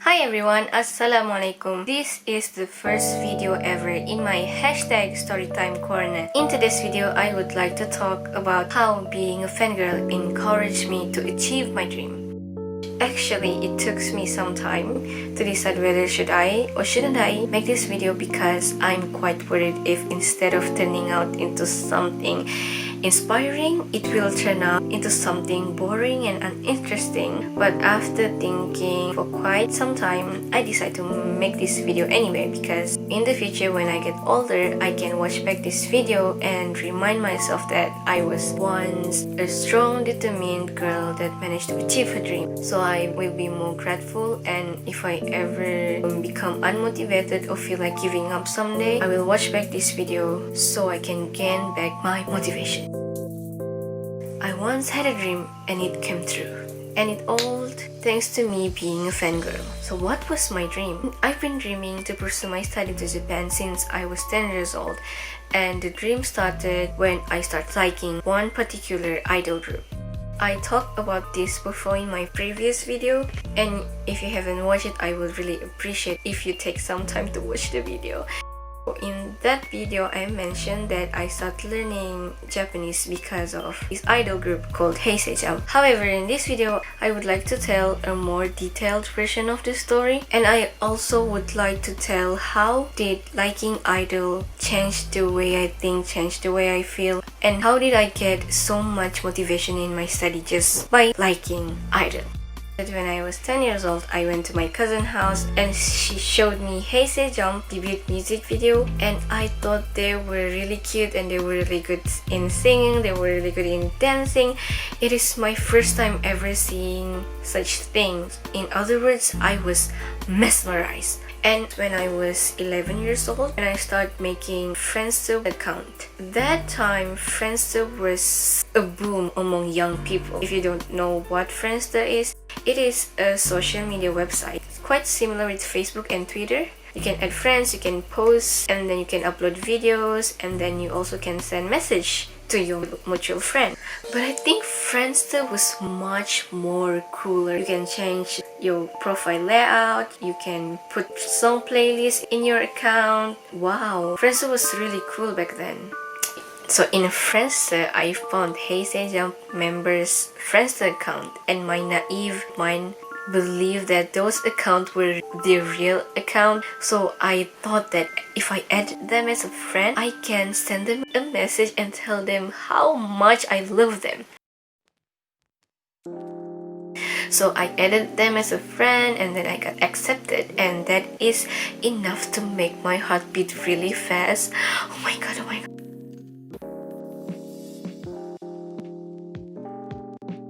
Hi everyone, Assalamualaikum. This is the first video ever in my hashtag Storytime Corner. In today's video, I would like to talk about how being a fangirl encouraged me to achieve my dream. Actually, it took me some time to decide whether should I or shouldn't I make this video because I'm quite worried if instead of turning out into something inspiring, it will turn out into something boring and uninteresting. But after thinking for quite some time, I decided to make this video anyway because in the future when I get older, I can watch back this video and remind myself that I was once a strong, determined girl that managed to achieve her dream. So I will be more grateful, and if I ever become unmotivated or feel like giving up someday, I will watch back this video so I can gain back my motivation. I once had a dream and it came true. And it all thanks to me being a fangirl. So what was my dream? I've been dreaming to pursue my study to Japan since I was 10 years old. And the dream started when I started liking one particular idol group. I talked about this before in my previous video, and if you haven't watched it, I would really appreciate if you take some time to watch the video. In that video, I mentioned that I started learning Japanese because of this idol group called Heisei-jam. However, in this video, I would like to tell a more detailed version of the story, and I also would like to tell how did liking idol change the way I think, change the way I feel, and how did I get so much motivation in my study just by liking idol. When I was 10 years old, I went to my cousin's house and she showed me Heisei-jam debut music video, and I thought they were really cute and they were really good in singing, they were really good in dancing. It is my first time ever seeing such things. In other words, I was mesmerized. And when I was 11 years old, and I started making Friendster account. That time, Friendster was a boom among young people. If you don't know what Friendster is, it is a social media website. It's quite similar with Facebook and Twitter. You can add friends, you can post, and then you can upload videos, and then you also can send message to your mutual friend. But I think Friendster was much more cooler. You can change your profile layout, you can put song playlists in your account. Wow, Friendster was really cool back then. So in Friendster, I found Heisei-jam members' Friendster account, and my naive mind believed that those accounts were the real account. So I thought that if I add them as a friend, I can send them a message and tell them how much I love them. So I added them as a friend and then I got accepted, and that is enough to make my heart beat really fast. Oh my god, oh my god.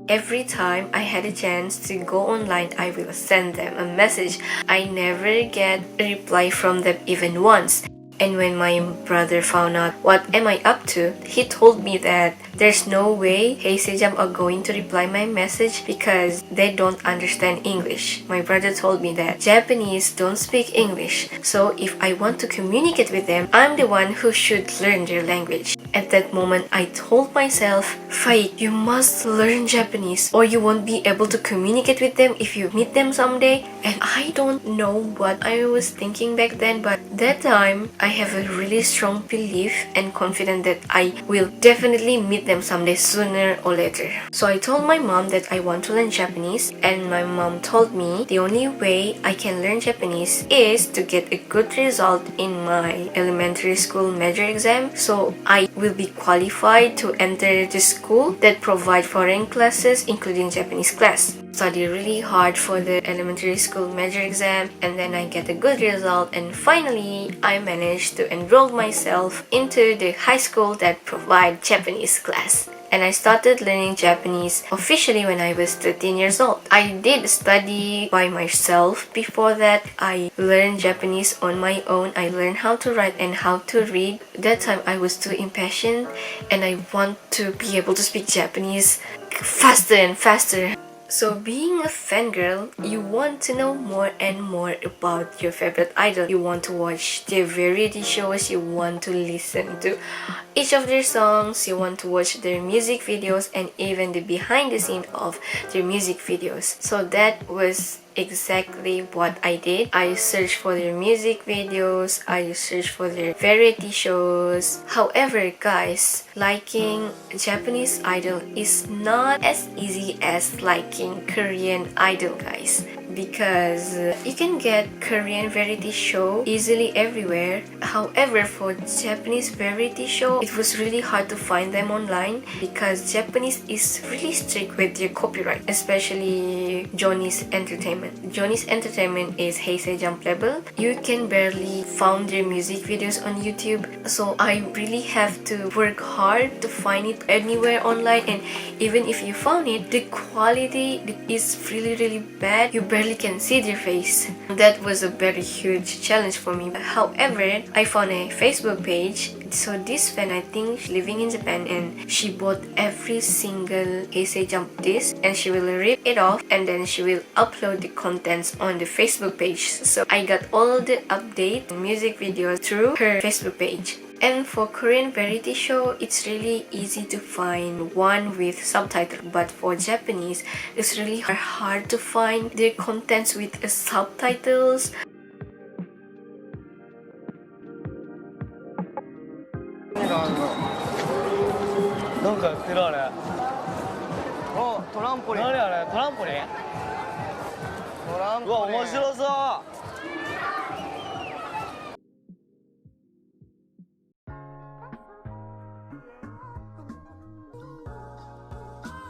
Every time I had a chance to go online, I will send them a message. I never get a reply from them even once. And when my brother found out what am I up to, he told me that there's no way Heisei-jam are going to reply my message because they don't understand English. My brother told me that Japanese don't speak English, so if I want to communicate with them, I'm the one who should learn their language. At that moment, I told myself, Faik, you must learn Japanese or you won't be able to communicate with them if you meet them someday. And I don't know what I was thinking back then, but that time, I have a really strong belief and confidence that I will definitely meet them someday, sooner or later. So I told my mom that I want to learn Japanese, and my mom told me the only way I can learn Japanese is to get a good result in my elementary school major exam, so I will be qualified to enter the school that provide foreign classes including Japanese class. Study really hard for the elementary school major exam, and then I get a good result, and finally I managed to enroll myself into the high school that provide Japanese class. And I started learning Japanese officially when I was 13 years old. I did study by myself before that. I learned Japanese on my own. I learned how to write and how to read. That time I was too impatient and I want to be able to speak Japanese faster and faster. So being a fangirl, you want to know more and more about your favorite idol. You want to watch their variety shows, you want to listen to each of their songs, you want to watch their music videos and even the behind the scene of their music videos. So that was exactly what I did. I searched for their music videos, I searched for their variety shows. However, guys, liking Japanese idol is not as easy as liking Korean idol, guys, because you can get Korean variety show easily everywhere. However, for Japanese variety show, it was really hard to find them online because Japanese is really strict with their copyright, especially Johnny's Entertainment. Johnny's Entertainment is Heisei Jump level. You can barely find their music videos on YouTube, so I really have to work hard to find it anywhere online, and even if you found it, the quality is really bad. You barely can see their face. That was a very huge challenge for me. However, I found a Facebook page. So this fan, I think, she's living in Japan, and she bought every single Heisei Jump disc, and she will rip it off and then she will upload the contents on the Facebook page. So I got all the update music videos through her Facebook page. And for Korean variety show, it's really easy to find one with subtitle, but for Japanese, it's really hard to find their contents with subtitles.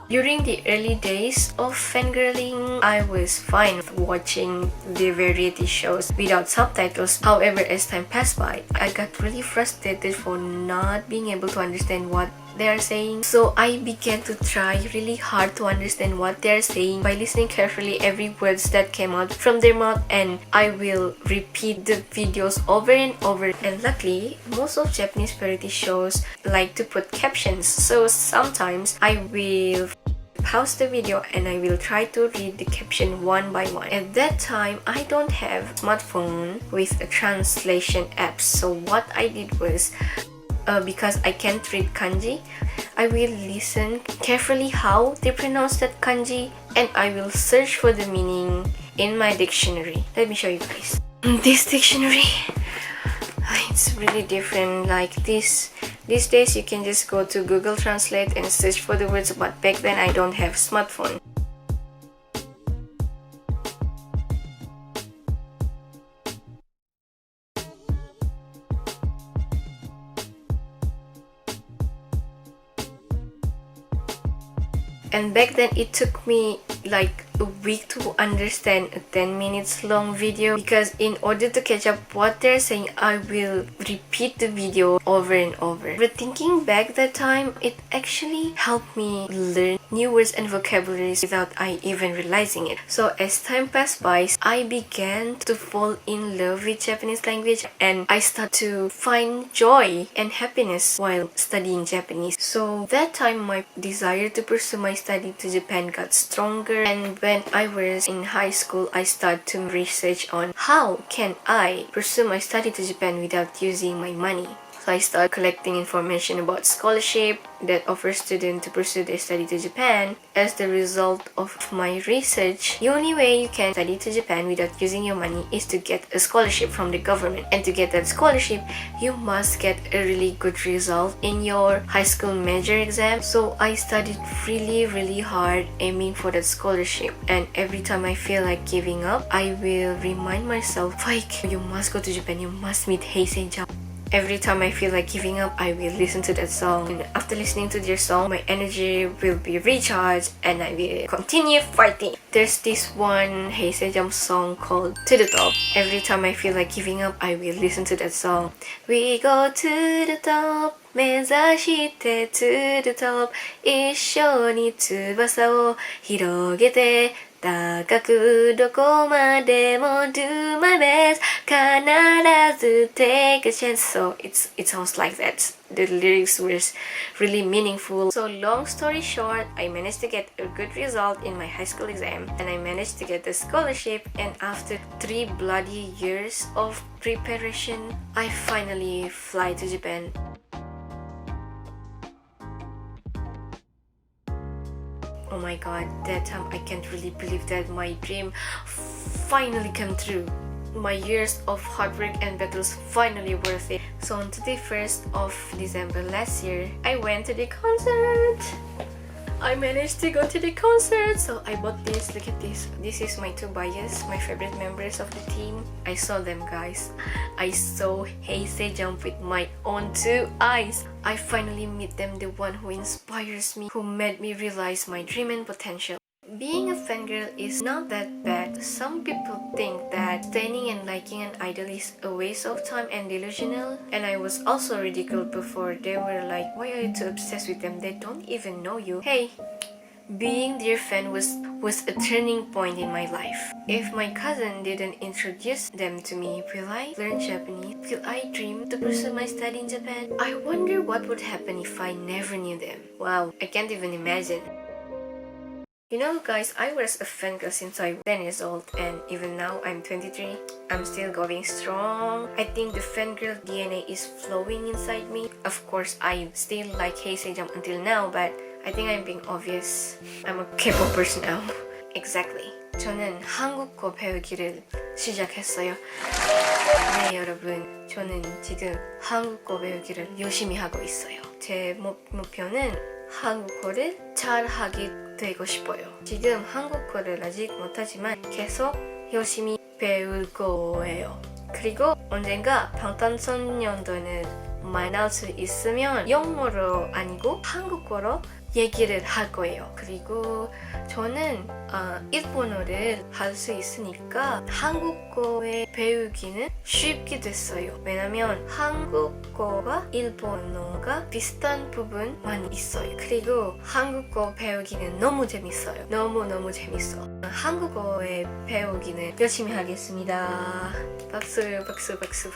During the early days of fangirling, I was fine with watching the variety shows without subtitles. However, as time passed by, I got really frustrated for not being able to understand what they are saying. So I began to try really hard to understand what they are saying by listening carefully every words that came out from their mouth, and I will repeat the videos over and over. And luckily, most of Japanese variety shows like to put captions, so sometimes I will pause the video and I will try to read the caption one by one. At that time, I don't have smartphone with a translation app, so what I did was, because I can't read kanji, I will listen carefully how they pronounce that kanji, and I will search for the meaning in my dictionary. Let me show you guys. This dictionary, it's really different. Like these days you can just go to Google Translate and search for the words, but back then I don't have smartphone. And back then it took me like a week to understand a 10 minutes long video, because in order to catch up what they're saying, I will repeat the video over and over. But thinking back that time, it actually helped me learn new words and vocabularies without I even realizing it. So as time passed by, I began to fall in love with Japanese language, and I start to find joy and happiness while studying Japanese. So that time my desire to pursue my study to Japan got stronger, and when I was in high school, I started to research on how can I pursue my study to Japan without using my money. So I started collecting information about scholarship that offers students to pursue their study to Japan. As the result of my research, the only way you can study to Japan without using your money is to get a scholarship from the government. And to get that scholarship, you must get a really good result in your high school major exam. So I studied really hard aiming for that scholarship. And every time I feel like giving up, I will remind myself, like, you must go to Japan, you must meet Heisei Jump. Every time I feel like giving up, I will listen to that song, and after listening to their song, my energy will be recharged and I will continue fighting. There's this one Heisei Jump song called To The Top. Every time I feel like giving up, I will listen to that song. We go to the top, 目指して to the top, 一緒に翼を広げて高くどこまでも do my best 必ず take a chance. So it sounds like that. The lyrics were really meaningful. So long story short, I managed to get a good result in my high school exam, and I managed to get the scholarship, and after 3 bloody years of preparation, I finally fly to Japan. Oh my god, that time I can't really believe that my dream finally come true. My years of hard work and battles finally worth it. So on the 1st of December last year, I went to the concert. I managed to go to the concert, so I bought this. Look at this. This is my two bias, my favorite members of the team. I saw them, guys. I saw Heisei jump with my own two eyes. I finally meet them, the one who inspires me, who made me realize my dream and potential. Being a fangirl is not that bad. Some people think that standing and liking an idol is a waste of time and delusional. And I was also ridiculed before. They were like, why are you too obsessed with them? They don't even know you. Hey, being their fan was a turning point in my life. If my cousin didn't introduce them to me, will I learn Japanese? Will I dream to pursue my study in Japan? I wonder what would happen if I never knew them. Wow, I can't even imagine. You know, guys, I was a fangirl since I was 10 years old, and even now I'm 23. I'm still going strong. I think the fangirl DNA is flowing inside me. Of course, I still like Heisei Jump until now, but I think I'm being obvious. I'm a K-popers now. Exactly. 저는 한국어 배우기를 시작했어요. 네, 여러분. 저는 지금 한국어 배우기를 열심히 하고 있어요. 제 목표는 한국어를 잘하게 되고 싶어요. 지금 한국어를 아직 못하지만 계속 열심히 배울 거예요. 그리고 언젠가 방탄소년단을 만날 수 있으면 영어로 아니고 한국어로 얘기를 할 거예요. 그리고 저는 일본어를 할 수 있으니까 한국어에 배우기는 쉽게 됐어요. 왜냐면 한국어와 일본어가 비슷한 부분 많이 있어요. 그리고 한국어 배우기는 너무 재밌어요. 너무너무 재밌어. 한국어에 배우기는 열심히 하겠습니다. 박수 박수 박수.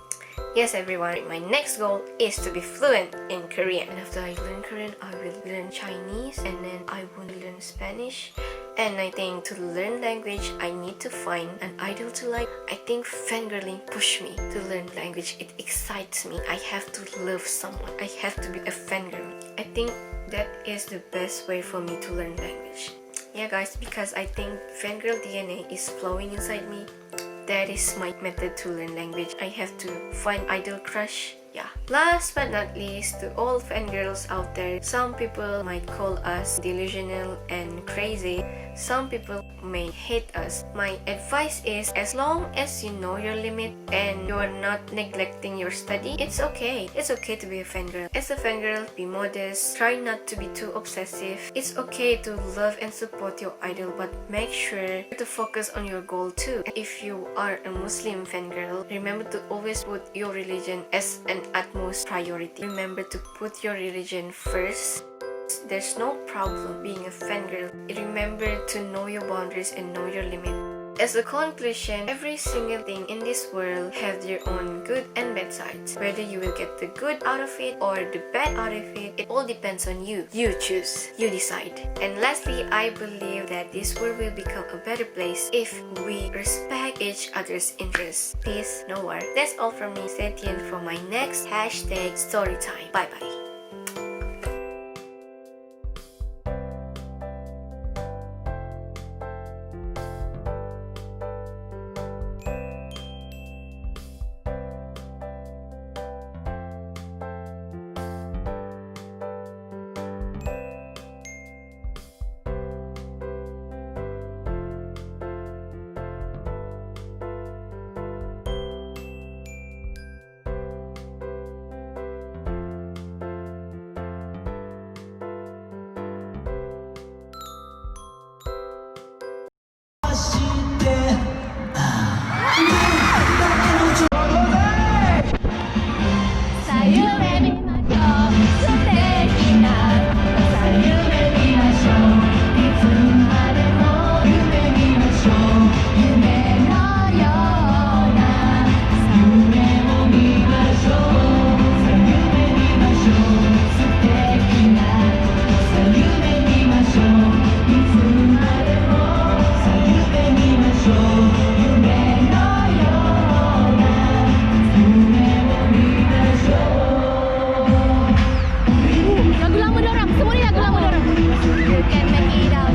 Yes, everyone, my next goal is to be fluent in Korean. And after I learn Korean, I will learn Chinese, and then I will learn Spanish. And I think to learn language, I need to find an idol to like. I think fangirling pushed me to learn language. It excites me. I have to love someone. I have to be a fangirl. I think that is the best way for me to learn language. Yeah, guys, because I think fangirl DNA is flowing inside me. That is my method to learn language. I have to find idol crush. Yeah. Last but not least, to all fangirls out there, some people might call us delusional and crazy. Some people may hate us. My advice is, as long as you know your limit and you're not neglecting your study, it's okay. It's okay to be a fangirl. As a fangirl, be modest. Try not to be too obsessive. It's okay to love and support your idol, but make sure to focus on your goal too. If you are a Muslim fangirl, remember to always put your religion as an utmost priority. Remember to put your religion first. There's no problem being a fangirl. Remember to know your boundaries and know your limit. As a conclusion, every single thing in this world has their own good and bad sides. Whether you will get the good out of it or the bad out of it, it all depends on you. You choose. You decide. And lastly, I believe that this world will become a better place if we respect each other's interests. Peace, no war. That's all from me. Stay tuned for my next hashtag storytime. Bye bye. Can make it out.